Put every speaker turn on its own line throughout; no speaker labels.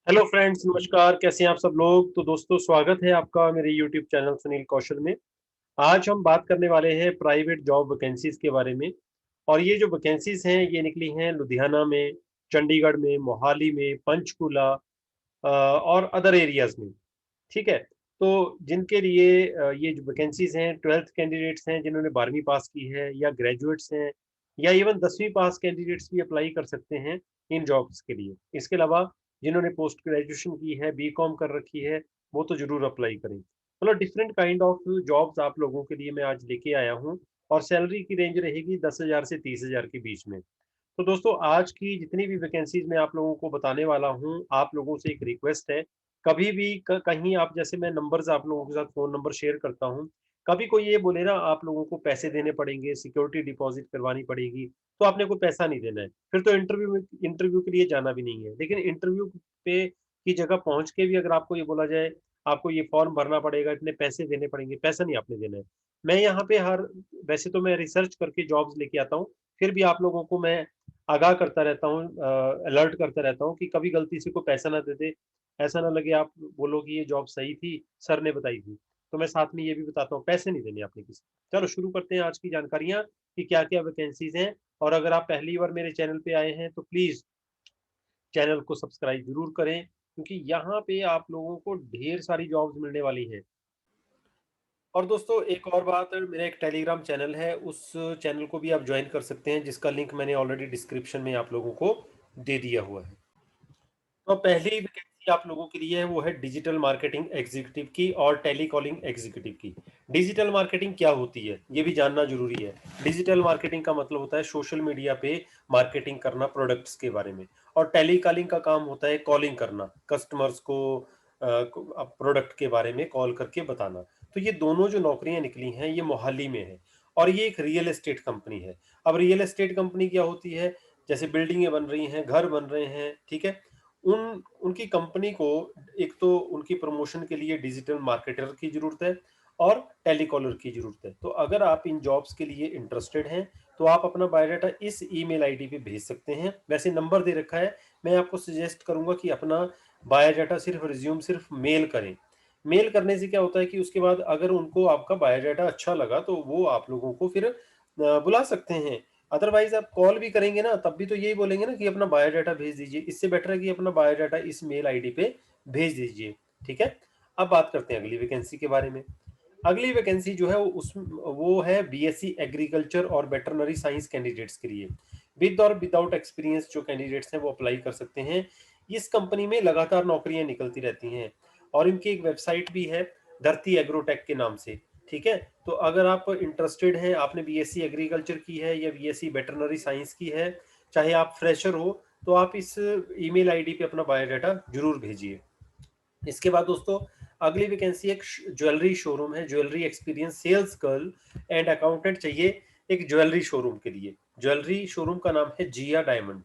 Hello friends, नमस्कार। कैसे हैं आप सब लोग? तो दोस्तों, स्वागत है आपका मेरे यूट्यूब चैनल सुनील कौशल में। आज हम बात करने वाले हैं प्राइवेट जॉब वैकेंसीज के बारे में। और ये जो वैकेंसीज हैं ये निकली हैं लुधियाना में, चंडीगढ़ में, मोहाली में, पंचकुला और अदर एरियाज में। ठीक है। तो जिनके लिए ये जो वैकेंसीज हैं, 12th कैंडिडेट्स हैं जिन्होंने 12वीं पास की है, या ग्रेजुएट्स हैं, या इवन 10वीं पास कैंडिडेट्स भी अप्लाई कर सकते हैं इन जॉब्स के लिए। इसके अलावा जिन्होंने पोस्ट ग्रेजुएशन की है, बीकॉम कर रखी है, वो तो जरूर अप्लाई करें। मतलब डिफरेंट काइंड ऑफ जॉब्स आप लोगों के लिए मैं आज लेके आया हूँ। और सैलरी की रेंज रहेगी 10,000 से 30,000 के बीच में। तो दोस्तों, आज की जितनी भी वैकेंसीज मैं आप लोगों को बताने वाला हूँ, आप लोगों से एक रिक्वेस्ट है। कभी भी कहीं आप, जैसे मैं नंबर्स आप लोगों के साथ फ़ोन नंबर शेयर करता हूँ, कभी कोई ये बोले ना आप लोगों को पैसे देने पड़ेंगे, सिक्योरिटी डिपॉज़िट करवानी पड़ेगी, तो आपने कोई पैसा नहीं देना है। फिर तो इंटरव्यू के लिए जाना भी नहीं है। लेकिन इंटरव्यू पे की जगह पहुँच के भी अगर आपको ये बोला जाए, आपको ये फ़ॉर्म भरना पड़ेगा, इतने पैसे देने पड़ेंगे, पैसा नहीं आपने देना है। मैं यहाँ पे हर वैसे तो मैं रिसर्च करके जॉब्स लेके आता हूँ, फिर भी आप लोगों को मैं आगाह करता रहता हूँ, अलर्ट करता रहता हूँ कि कभी गलती से कोई पैसा ना दे दे। ऐसा ना लगे आप बोलो कि ये जॉब सही थी, सर ने बताई थी। तो मैं साथ में ये भी बताता हूँ, पैसे नहीं देने आपने किसी को। चलो शुरू करते हैं आज की जानकारियाँ कि क्या-क्या वैकेंसीज़ हैं। और अगर आप पहली बार मेरे चैनल पे आए हैं तो प्लीज़ चैनल को सब्सक्राइब ज़रूर करें, क्योंकि यहाँ पे आप लोगों को ढेर सारी जॉब्स मिलने वाली हैं। और दोस्तों, एक और बात, मेरा एक टेलीग्राम चैनल है, उस चैनल को भी आप ज्वाइन कर सकते हैं, जिसका लिंक मैंने ऑलरेडी डिस्क्रिप्शन में आप लोगों को दे दिया हुआ है। तो पहली वैकेंसी आप लोगों के लिए है, वो है डिजिटल मार्केटिंग एग्जीक्यूटिव की और टेलीकॉलिंग एग्जीक्यूटिव की। डिजिटल मार्केटिंग क्या होती है ये भी जानना जरूरी है। डिजिटल मार्केटिंग का मतलब होता है सोशल मीडिया पे मार्केटिंग करना प्रोडक्ट्स के बारे में। और टेलीकॉलिंग का काम होता है कॉलिंग करना, कस्टमर्स को प्रोडक्ट के बारे में कॉल करके बताना। तो ये दोनों जो नौकरियां निकली हैं ये मोहाली में है। और ये एक रियल एस्टेट कंपनी है। अब रियल एस्टेट कंपनी क्या होती है? जैसे बिल्डिंगें बन रही हैं, घर बन रहे हैं, ठीक है। उनकी कंपनी को एक तो उनकी प्रमोशन के लिए डिजिटल मार्केटर की जरूरत है और टेलीकॉलर की जरूरत है। तो अगर आप इन जॉब्स के लिए इंटरेस्टेड हैं तो आप अपना बायोडाटा इस ईमेल आईडी पे भेज सकते हैं। वैसे नंबर दे रखा है। मैं आपको सजेस्ट करूंगा कि अपना बायोडाटा सिर्फ रिज्यूम सिर्फ मेल करें। मेल करने से क्या होता है कि उसके बाद अगर उनको आपका बायोडाटा अच्छा लगा तो वो आप लोगों को फिर बुला सकते हैं। अदरवाइज आप कॉल भी करेंगे ना, तब भी तो यही बोलेंगे ना कि अपना बायोडाटा भेज दीजिए। इससे बेटर है कि अपना बायोडाटा इस मेल आईडी पे भेज दीजिए। ठीक है। अब बात करते हैं अगली वैकेंसी के बारे में। अगली वैकेंसी जो है वो है बीएससी एग्रीकल्चर और वेटरनरी साइंस कैंडिडेट्स के लिए। विद और विदाउट एक्सपीरियंस जो कैंडिडेट्स हैं वो अप्लाई कर सकते हैं। इस कंपनी में लगातार नौकरियां निकलती रहती हैं। और इनकी एक वेबसाइट भी है, धरती एग्रोटेक के नाम से। ठीक है। तो अगर आप इंटरेस्टेड हैं, आपने बीएससी एग्रीकल्चर की है या बीएससी वेटरनरी साइंस की है, चाहे आप फ्रेशर हो, तो आप इस ईमेल आईडी पे अपना बायोडाटा जरूर भेजिए। इसके बाद दोस्तों, अगली वैकेंसी एक ज्वेलरी शोरूम है, jewellery experience sales girl and accountant चाहिए एक ज्वेलरी शोरूम के लिए। ज्वेलरी शोरूम का नाम है जिया डायमंड।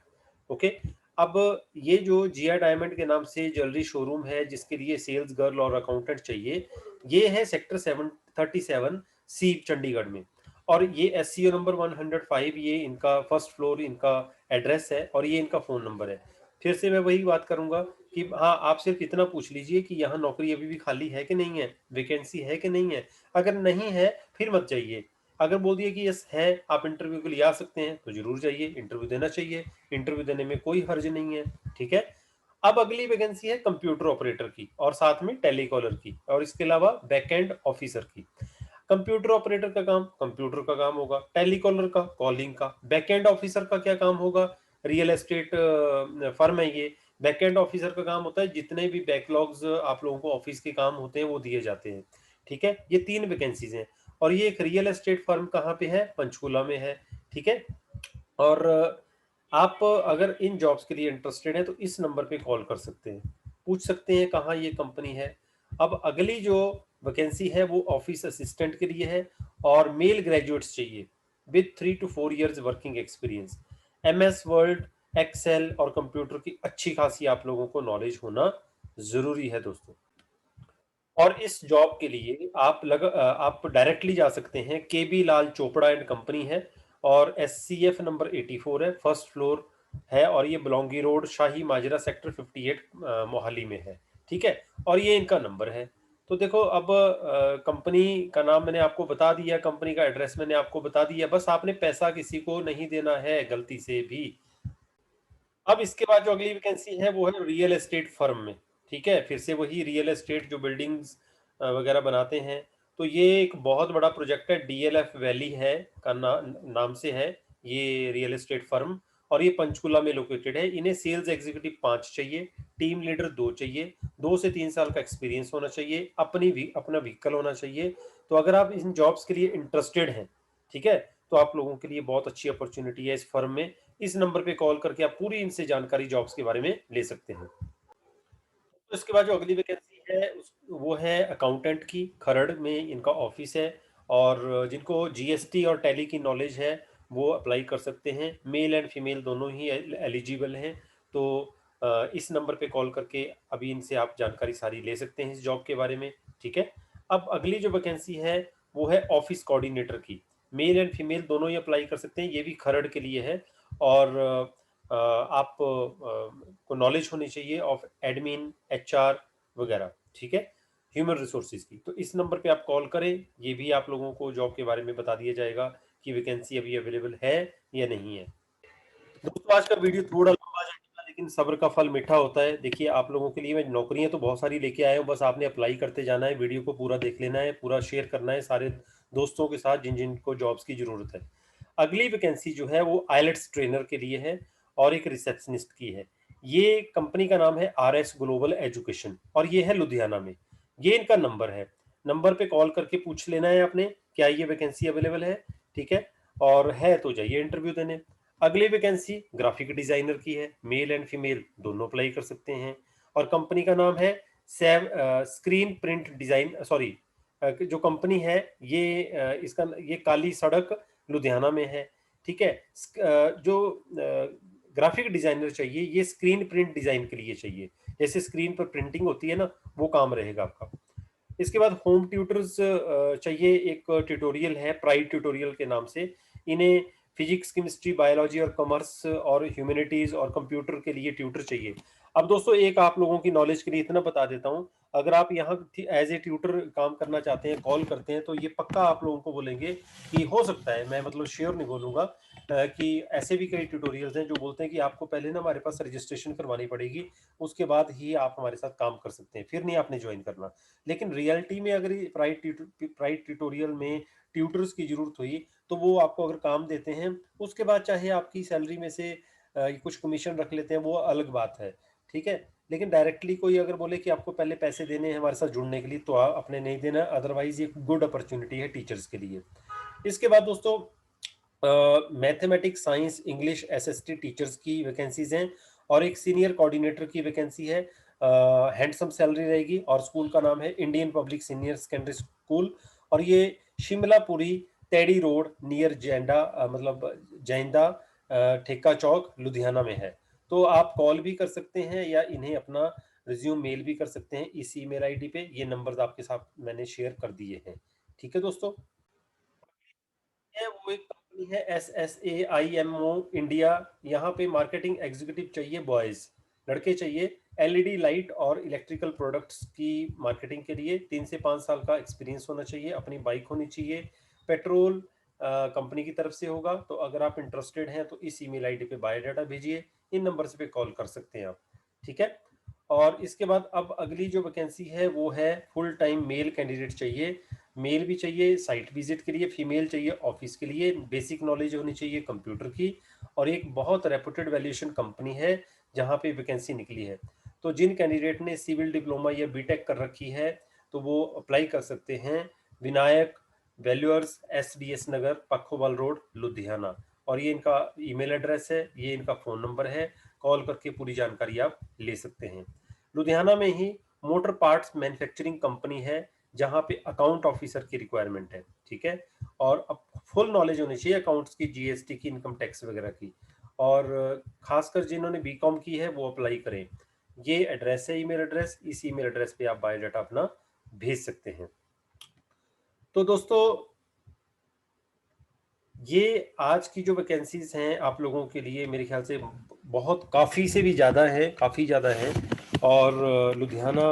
ओके। अब ये जो जिया डायमंड के नाम से ज्वेलरी शोरूम है जिसके लिए सेल्स गर्ल और अकाउंटेंट चाहिए, ये है सेक्टर 737 सी चंडीगढ़ में। और ये एससीओ नंबर 105, ये इनका फर्स्ट फ्लोर इनका एड्रेस है और ये इनका फ़ोन नंबर है। फिर से मैं वही बात करूंगा कि हाँ, आप सिर्फ इतना पूछ लीजिए कि यहाँ नौकरी अभी भी खाली है कि नहीं है, वैकेंसी है कि नहीं है। अगर नहीं है फिर मत जाइए। अगर बोल दिए कि यस है, आप इंटरव्यू के लिए आ सकते हैं, तो जरूर जाइए, इंटरव्यू देना चाहिए। इंटरव्यू देने में कोई हर्ज नहीं है। ठीक है। अब अगली वैकेंसी है कंप्यूटर ऑपरेटर की और साथ में टेलीकॉलर की और इसके अलावा बैकएंड ऑफिसर की। कंप्यूटर ऑपरेटर का काम कंप्यूटर का काम होगा, टेलीकॉलर का कॉलिंग का, बैकएंड ऑफिसर का क्या काम होगा? रियल एस्टेट फर्म है ये। बैकएंड ऑफिसर का काम होता है जितने भी बैकलॉग्स आप लोगों को ऑफिस के काम होते हैं वो दिए जाते हैं। ठीक है। ये 3 वैकेंसीज हैं। और ये एक रियल एस्टेट फर्म कहाँ पे है? पंचकुला में है। ठीक है। और आप अगर इन जॉब्स के लिए इंटरेस्टेड हैं तो इस नंबर पे कॉल कर सकते हैं, पूछ सकते हैं कहाँ ये कंपनी है। अब अगली जो वैकेंसी है वो ऑफिस असिस्टेंट के लिए है और मेल ग्रेजुएट्स चाहिए with 3 to 4 years working experience. MS Word, Excel और कंप्यूटर की अच्छी खासी आप लोगों को नॉलेज होना जरूरी है दोस्तों। और इस जॉब के लिए आप डायरेक्टली जा सकते हैं। K B Lal Chopra and company है और एस सी एफ नंबर 84 है, फर्स्ट फ्लोर, है और ये बलौंगी रोड, शाही माजरा, सेक्टर 58 मोहाली में है। ठीक है, और ये इनका नंबर है। तो देखो अब कंपनी का नाम मैंने आपको बता दिया, कंपनी का एड्रेस मैंने आपको बता दिया, बस आपने पैसा किसी को नहीं देना है गलती से भी। अब इसके बाद जो अगली वैकेंसी है वो है रियल एस्टेट फर्म में। ठीक है, फिर से वही रियल एस्टेट जो बिल्डिंग्स वगैरह बनाते हैं। तो ये एक बहुत बड़ा प्रोजेक्ट है, डीएलएफ वैली है का नाम से है ये रियल एस्टेट फर्म, और ये पंचकुला में लोकेटेड है। इन्हें सेल्स एग्जीक्यूटिव 5 चाहिए, टीम लीडर 2 चाहिए, 2 से 3 साल का एक्सपीरियंस होना चाहिए, अपना व्हीकल होना चाहिए। तो अगर आप इन जॉब्स के लिए इंटरेस्टेड हैं, ठीक है, तो आप लोगों के लिए बहुत अच्छी अपॉर्चुनिटी है इस फर्म में। इस नंबर पे कॉल करके आप पूरी इनसे जानकारी जॉब्स के बारे में ले सकते हैं। तो इसके बाद जो अगली वैकेंसी है वो है अकाउंटेंट की। खरड़ में इनका ऑफिस है, और जिनको जीएसटी और टैली की नॉलेज है वो अप्लाई कर सकते हैं। मेल एंड फीमेल दोनों ही एलिजिबल हैं। तो इस नंबर पे कॉल करके अभी इनसे आप जानकारी सारी ले सकते हैं इस जॉब के बारे में। ठीक है, अब अगली जो वैकेंसी है वो है ऑफिस कोऑर्डिनेटर की। मेल एंड फीमेल दोनों ही अप्लाई कर सकते हैं, ये भी खरड़ के लिए है। और आप को नॉलेज होनी चाहिए ऑफ एडमिन, एचआर वगैरह। ठीक है, ह्यूमन रिसोर्सेज की। तो इस नंबर पे आप कॉल करें, ये भी आप लोगों को जॉब के बारे में बता दिया जाएगा कि वैकेंसी अभी अवेलेबल है या नहीं है। दोस्तों आज का वीडियो थोड़ा लंबा जाएगा, लेकिन सब्र का फल मीठा होता है। देखिए आप लोगों के लिए मैं नौकरियां तो बहुत सारी लेके आया हूँ, बस आपने अप्लाई करते जाना है, वीडियो को पूरा देख लेना है, पूरा शेयर करना है सारे दोस्तों के साथ जिन जिनको जॉब्स की जरूरत है। अगली वैकेंसी जो है वो आइलेट्स ट्रेनर के लिए है और एक रिसेप्शनिस्ट की है। ये कंपनी का नाम है आरएस ग्लोबल एजुकेशन और ये है लुधियाना में। ये इनका नंबर है, नंबर पे कॉल करके पूछ लेना है आपने क्या ये वैकेंसी अवेलेबल है। ठीक है, और है तो जाइए इंटरव्यू देने। अगली वैकेंसी ग्राफिक डिजाइनर की है, मेल एंड फीमेल दोनों अप्लाई कर सकते हैं, और कंपनी का नाम है स्क्रीन प्रिंट डिजाइन, सॉरी, जो कंपनी है ये इसका ये काली सड़क लुधियाना में है। ठीक है, जो ग्राफिक डिजाइनर चाहिए ये स्क्रीन प्रिंट डिजाइन के लिए चाहिए, जैसे स्क्रीन पर प्रिंटिंग होती है ना, वो काम रहेगा आपका। इसके बाद होम ट्यूटर्स चाहिए, एक ट्यूटोरियल है प्राइड ट्यूटोरियल के नाम से। इन्हें फिजिक्स, केमिस्ट्री, बायोलॉजी और कॉमर्स और ह्यूमैनिटीज और कंप्यूटर के लिए ट्यूटर चाहिए। अब दोस्तों एक आप लोगों की नॉलेज के लिए इतना बता देता हूँ, अगर आप यहाँ एज ए ट्यूटर काम करना चाहते हैं, कॉल करते हैं, तो ये पक्का आप लोगों को बोलेंगे कि हो सकता है, मैं मतलब श्योर नहीं बोलूंगा, कि ऐसे भी कई ट्यूटोरियल्स हैं जो बोलते हैं कि आपको पहले ना हमारे पास रजिस्ट्रेशन करवानी पड़ेगी, उसके बाद ही आप हमारे साथ काम कर सकते हैं, फिर नहीं आपने ज्वाइन करना। लेकिन रियलिटी में अगर प्राइड ट्यूटोरियल में ट्यूटर्स की जरूरत हुई तो वो आपको अगर काम देते हैं, उसके बाद चाहे आपकी सैलरी में से कुछ कमीशन रख लेते हैं, वो अलग बात है। ठीक है, लेकिन डायरेक्टली कोई अगर बोले कि आपको पहले पैसे देने हैं हमारे साथ जुड़ने के लिए, तो आप अपने नहीं देना, अदरवाइज ये गुड अपॉर्चुनिटी है टीचर्स के लिए। इसके बाद दोस्तों mathematics, science, English SST teachers की वैकेंसीज हैं, और एक सीनियर कोऑर्डिनेटर की वैकेंसी है। हैंडसम सैलरी रहेगी, और स्कूल का नाम है Indian public senior secondary school, और ये शिमलापुरी तेड़ी रोड नियर जैंडा, मतलब जैंदा ठेका चौक लुधियाना में है। तो आप कॉल भी कर सकते हैं या इन्हें अपना रिज्यूम मेल भी कर सकते हैं इस ईमेल आईडी पे, ये नंबर्स आपके साथ मैंने शेयर कर दिए हैं। ठीक है दोस्तों, है वो एक कंपनी है SSAIMO इंडिया। यहाँ पे मार्केटिंग एग्जीक्यूटिव चाहिए, बॉयज लड़के चाहिए, एलईडी लाइट और इलेक्ट्रिकल प्रोडक्ट्स की मार्केटिंग के लिए। 3 से 5 साल का एक्सपीरियंस होना चाहिए, अपनी बाइक होनी चाहिए, पेट्रोल कंपनी की तरफ से होगा। तो अगर आप इंटरेस्टेड हैं तो इस ईमेल आईडी पे बायोडाटा भेजिए, इन नंबर्स पे कॉल कर सकते हैं आप। ठीक है, और इसके बाद अब अगली जो वैकेंसी है वो है फुल टाइम मेल कैंडिडेट चाहिए। मेल भी चाहिए साइट विजिट के लिए, फीमेल चाहिए ऑफिस के लिए, बेसिक नॉलेज होनी चाहिए कंप्यूटर की, और एक बहुत रेपुटेड वैल्यूएशन कंपनी है जहाँ पे वैकेंसी निकली है। तो जिन कैंडिडेट ने सिविल डिप्लोमा या बीटेक कर रखी है तो वो अप्लाई कर सकते हैं। विनायक वैल्यूअर्स, SDS नगर, पखोवाल रोड, लुधियाना, और ये इनका ईमेल एड्रेस है, ये इनका फ़ोन नंबर है, कॉल करके पूरी जानकारी आप ले सकते हैं। लुधियाना में ही मोटर पार्ट्स मैन्युफैक्चरिंग कंपनी है जहाँ पे अकाउंट ऑफिसर की रिक्वायरमेंट है। ठीक है, और अब फुल नॉलेज होनी चाहिए अकाउंट्स की, जीएसटी की, इनकम टैक्स वगैरह की, और खासकर जिन्होंने बीकॉम की है वो अप्लाई करें। ये एड्रेस है, ईमेल एड्रेस, इस ईमेल एड्रेस पे आप बायोडाटा अपना भेज सकते हैं। तो दोस्तों ये आज की जो वैकेंसीज हैं आप लोगों के लिए मेरे ख्याल से बहुत काफ़ी से भी ज़्यादा है, काफ़ी ज़्यादा है। और लुधियाना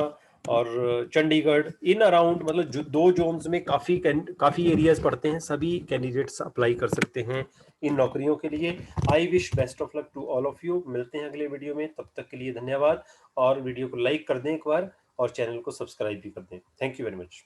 और चंडीगढ़ इन अराउंड, मतलब जो 2 ज़ोन्स में काफ़ी एरियाज़ पड़ते हैं। सभी कैंडिडेट्स अप्लाई कर सकते हैं इन नौकरियों के लिए। I wish best of luck to all of you. मिलते हैं अगले वीडियो में, तब तक के लिए धन्यवाद। और वीडियो को लाइक कर दें एक बार और चैनल को सब्सक्राइब भी कर दें। Thank you very much.